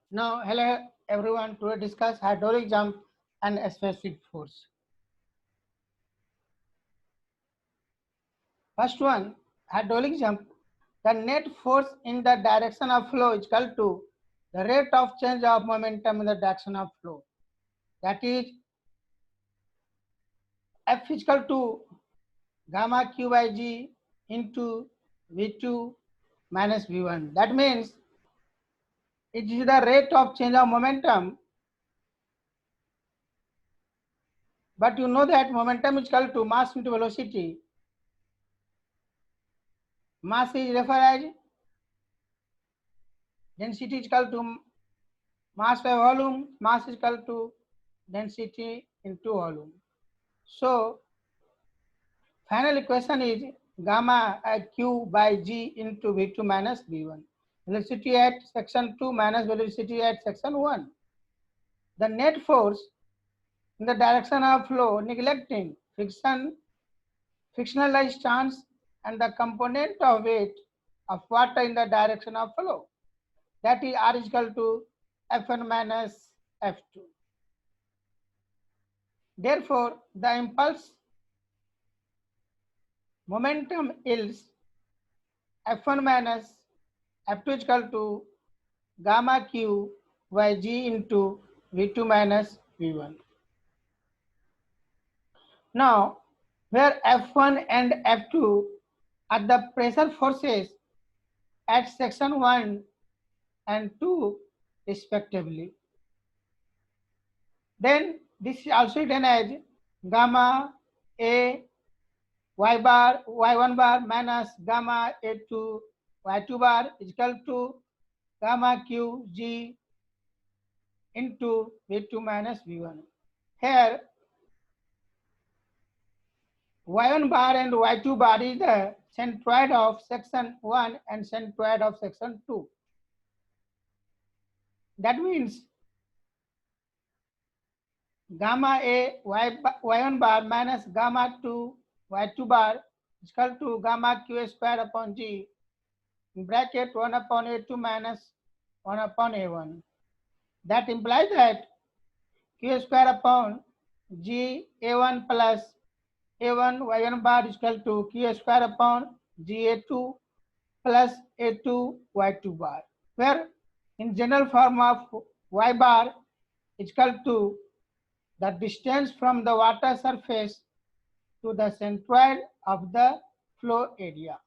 Now, hello everyone. Today discuss hydraulic jump and specific force. First one, hydraulic jump. The net force in the direction of flow is equal to the rate of change of momentum in the direction of flow. That is F is equal to gamma q by g into V2 minus V1. That means it is the rate of change of momentum. But you know that momentum is equal to mass into velocity. Mass is referred as density is equal to mass by volume. Mass is equal to density into volume. So final equation is gamma q by g into V2 minus V1. Velocity at section 2 minus velocity at section 1. The net force in the direction of flow neglecting frictional stance and the component of weight of water in the direction of flow. That is R is equal to F1 minus F2. Therefore, the impulse momentum is F1 minus F2 is equal to gamma q by g into V2 minus V1. Now, where F1 and F2 are the pressure forces at section 1 and 2 respectively, then this is also written as gamma A y bar y1 bar minus gamma A2 y2 bar is equal to gamma q g into V2 minus V1. Here y1 bar and y2 bar is the centroid of section 1 and centroid of section 2. That means gamma A y1 bar minus gamma 2 y2 bar is equal to gamma q square upon g in bracket 1 upon A2 minus 1 upon A1. That implies that q square upon g A1 plus A1 y1 bar is equal to q square upon g A2 plus A2 y2 bar, where in general form of y bar is equal to the distance from the water surface to the centroid of the flow area.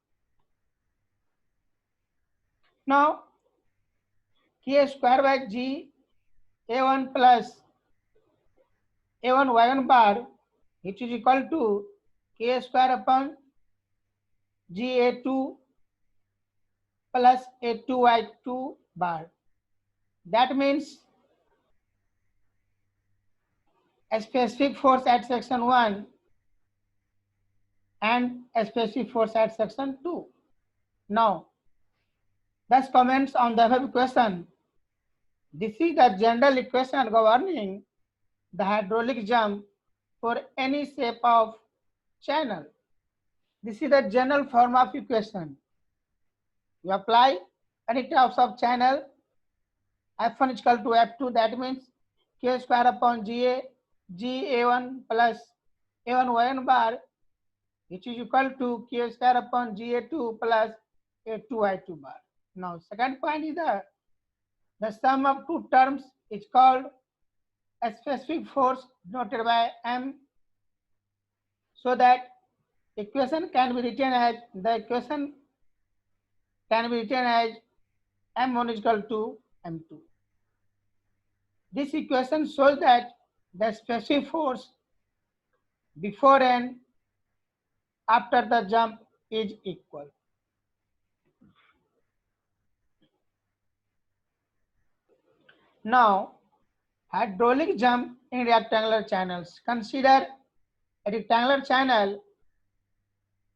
Now, k square by g A1 plus A1 y1 bar, which is equal to k square upon g A2 plus A2 y2 bar. That means a specific force at section 1 and a specific force at section 2. Now, thus comments on the above equation. This is the general equation governing the hydraulic jump for any shape of channel. This is the general form of equation. You apply any types of channel, F1 is equal to F2, that means K square upon GA1 plus A1 Y1 bar, which is equal to K square upon GA2 plus A2 Y2 bar. Now, second point is the sum of two terms is called a specific force denoted by M, so that equation can be written as M1 is equal to M2. This equation shows that the specific force before and after the jump is equal. Now, hydraulic jump in rectangular channels. Consider a rectangular channel.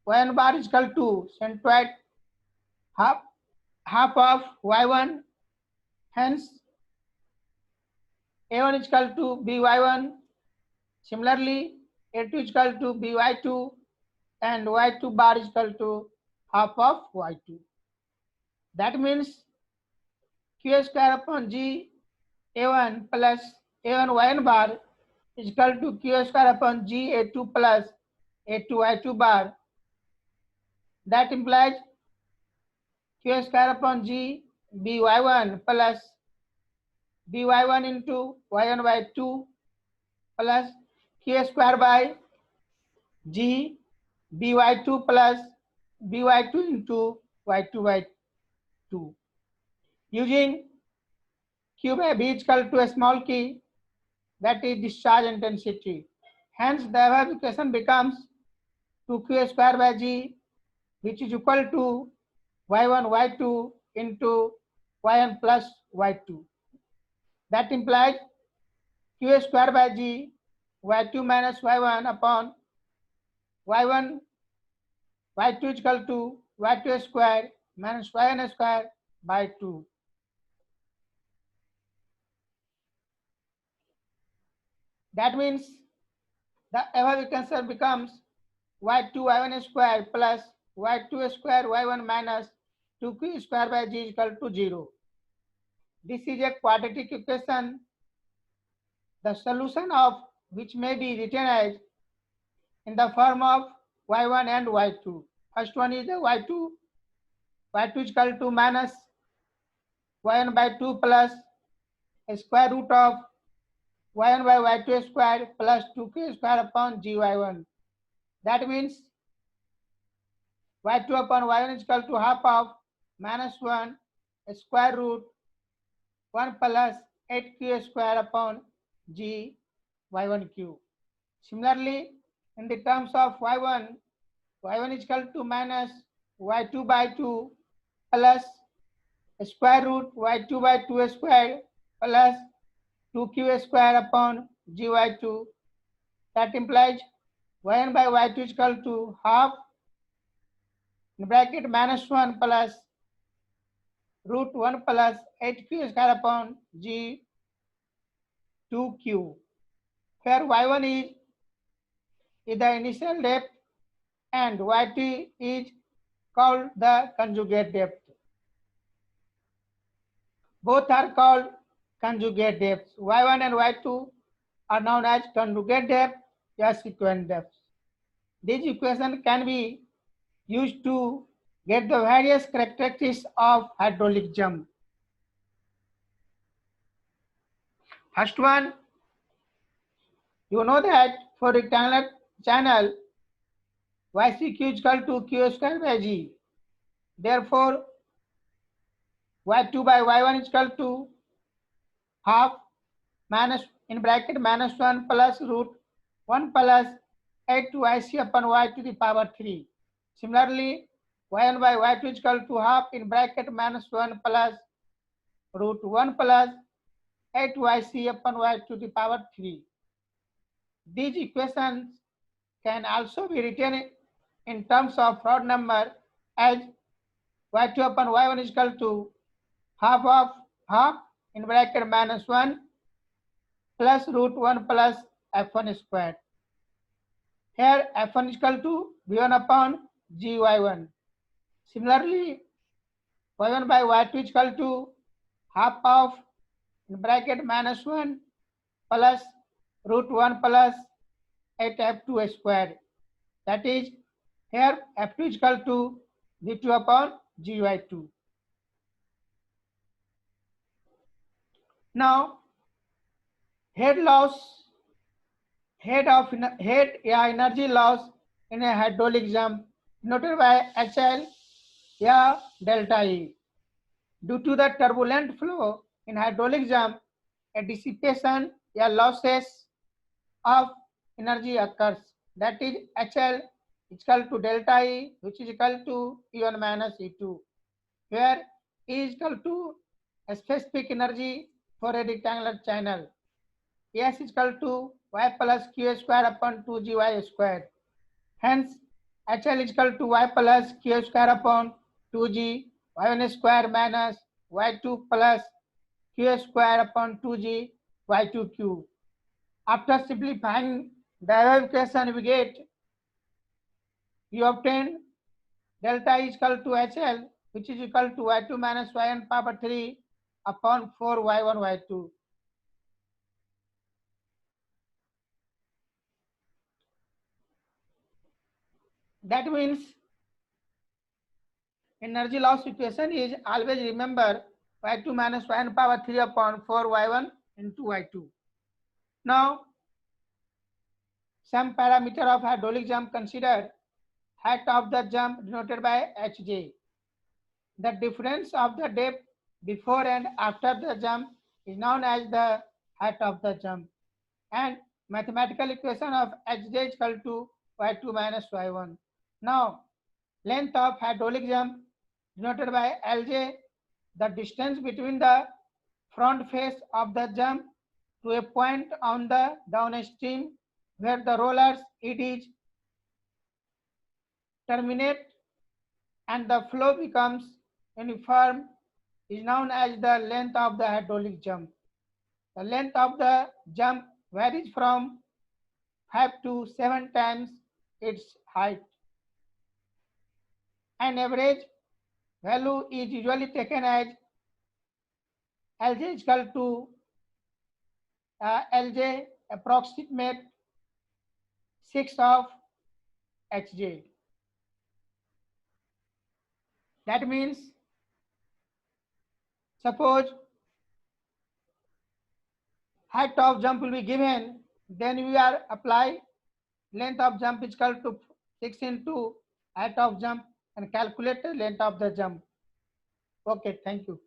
Y1 bar is equal to centroid half of y1, hence a1 is equal to by1. Similarly, a2 is equal to by2 and y2 bar is equal to half of y2. That means q square upon g A1 plus A1 Y1 bar is equal to Q square upon G A2 plus A2 Y2 bar. That implies Q square upon G BY1 plus BY1 into Y1 Y2 plus Q square by G BY2 plus BY2 into Y2 Y2. Using Q by B is equal to a small key, that is discharge intensity. Hence, the above equation becomes 2Q square by G, which is equal to Y1 Y2 into Yn plus Y2. That implies Q square by G Y2 minus Y1 upon Y1 Y2 is equal to Y2 square minus Yn square by 2. That means the above equation becomes Y2 Y1 square plus Y2 square Y1 minus 2Q square by G is equal to 0. This is a quadratic equation, the solution of which may be written as in the form of Y1 and Y2. First one is the Y2 is equal to minus Y1 by 2 plus a square root of Y1 by Y2 square plus 2K square upon GY1. That means Y2 upon Y1 is equal to half of minus 1 square root 1 plus 8Q square upon G Y1Q. Similarly, in the terms of Y1 is equal to minus Y2 by 2 plus square root Y2 by 2 square plus 2Q square upon GY2. That implies Y1 by Y2 is equal to half in bracket minus 1 plus root 1 plus 8Q square upon G2Q. Here Y1 is the initial depth and Y2 is called the conjugate depth. Both are called conjugate depths. Y1 and Y2 are known as conjugate depth or sequence depths. This equation can be used to get the various characteristics of hydraulic jump. First one, you know that for rectangular channel, YCQ is equal to Q square by G. Therefore, Y2 by Y1 is equal to half minus in bracket minus 1 plus root 1 plus 8 to YC upon Y to the power 3. Similarly, Y1 by Y2 is equal to half in bracket minus 1 plus root 1 plus 8 YC upon Y to the power 3. These equations can also be written in terms of Froude number as Y2 upon Y1 is equal to half of half in bracket minus 1 plus root 1 plus F1 squared. Here F1 is equal to V1 upon GY1. Similarly, Y1 by Y2 is equal to half of in bracket minus 1 plus root 1 plus 8 F2 squared. That is, here F2 is equal to V2 upon GY2. Now, head energy loss in a hydraulic jump noted by HL या delta E. Due to the turbulent flow in hydraulic jump, a dissipation या losses of energy occurs. That is HL is equal to delta E, which is equal to E1 minus E2, where E is equal to a specific energy for a rectangular channel. S is equal to Y plus Q square upon 2GY square. Hence, HL is equal to Y plus Q square upon 2G Y1 square minus Y2 plus Q square upon 2G Y2Q. After simplifying the above equation, you obtain delta E is equal to HL, which is equal to Y2 minus Yn power 3 upon 4 Y1 Y2. That means energy loss equation is always remember y2 minus y1 power 3 upon 4 y1 into y2. Now, some parameter of hydraulic jump considered. Height of the jump denoted by hj. The difference of the depth before and after the jump is known as the height of the jump. And mathematical equation of hj is equal to y2 minus y1. Now, length of hydraulic jump denoted by Lj, the distance between the front face of the jump to a point on the downstream where the rollers EDs terminate and the flow becomes uniform is known as the length of the hydraulic jump. The length of the jump varies from 5 to 7 times its height. An average value is usually taken as Lj is equal to Lj approximate 6 of Hj. That means, suppose height of jump will be given, then we are apply length of jump is equal to 6 into height of jump and calculate the length of the jump. Okay, thank you.